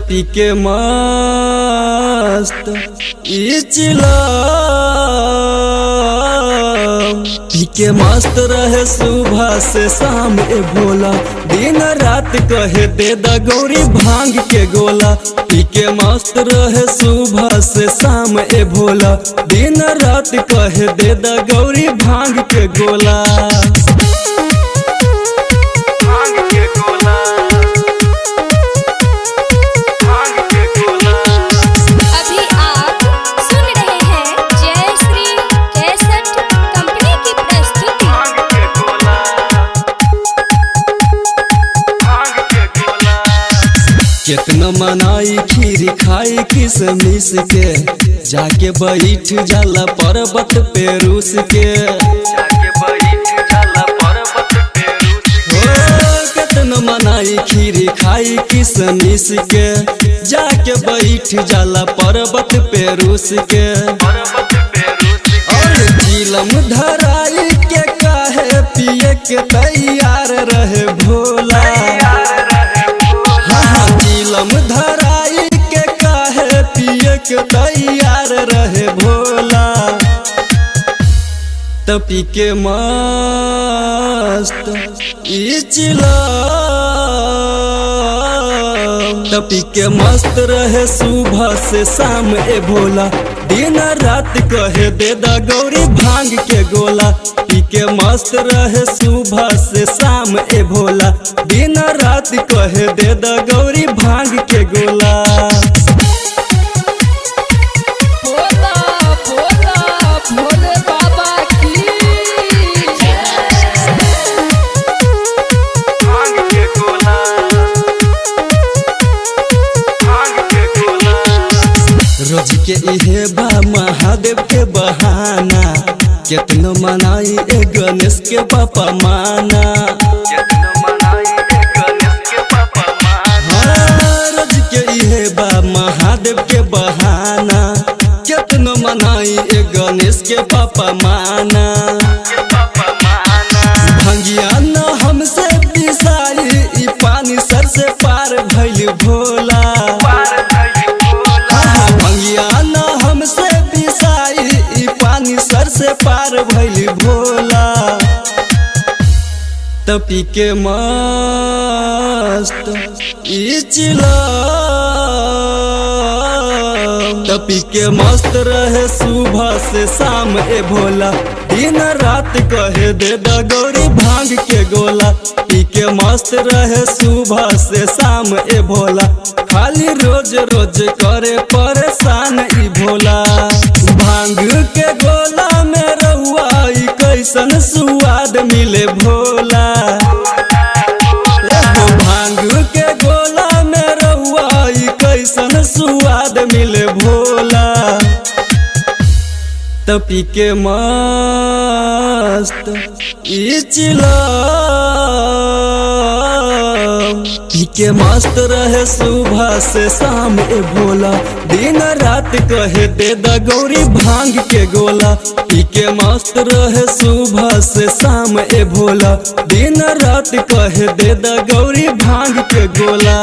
पी के मस्त पी के मस्त रहे सुबह से शाम ए भोला, दिन रात कहे दे दा गौरी भांग के गोला। पी के मस्त रहे सुबह से शाम ए भोला, दिन रात कहे दे दा गौरी भांग के गोला। कितना मनाई खीर खाई किसमिस के, जाके बैठ जाला पर्वत पे रूस के। कितना मनाई खीर खाई किसमिस के, जाके बैठ जाला पर्वत पे रूस के। और चिलम धराई के काहे पिए के तैयार रहे भोला। चिलम धराई के काहे पिए के तैयार रहे भोला। पी के मस्त पी के मस्त रहे सुबह से शाम ए भोला, दिन रात कहे दे दा गौरी भांग के गोला। पी के मस्त रहे सुबह से शाम ए भोला, दिन रात कहे दे दा गौरी भांग के गोला। भोले बाबा की भांग के गोला, भांग के गोला। रोज के इहे बा महादेव के बहाना, कितना मनाई ए गणेश के पापा माना। रोज के इहे बा महादेव के बहाना, कितना मनाई ए गणेश के पापा माना। भंगिया न हमसे पिसाई, ई पानी सर से पार भइल भोला। भंगिया न हमसे पिसाई, ई पानी सर से पार भइल भोला। पी के मस्त पी के मस्त रहे सुबह से शाम ए भोला, दिन रात कहे दे दा गौरी भांग के गोला। पी के मस्त रहे सुबह से शाम ए भोला, खाली रोज रोज करे परेशान ई भोला। भांग के गोला में रहुआ ई कैसन स्वाद मिले भोला। भांग के गोला में रहुआ ई कैसन स्वाद मिले भोला। पी के मस्त पी के मस्त रहे सुबह से शाम ए भोला, दिन रात कहे दे दा गौरी भांग के गोला। पी के मस्त रहे सुबह से शाम ए भोला, दिन रात कहे दे दा गौरी भांग के गोला।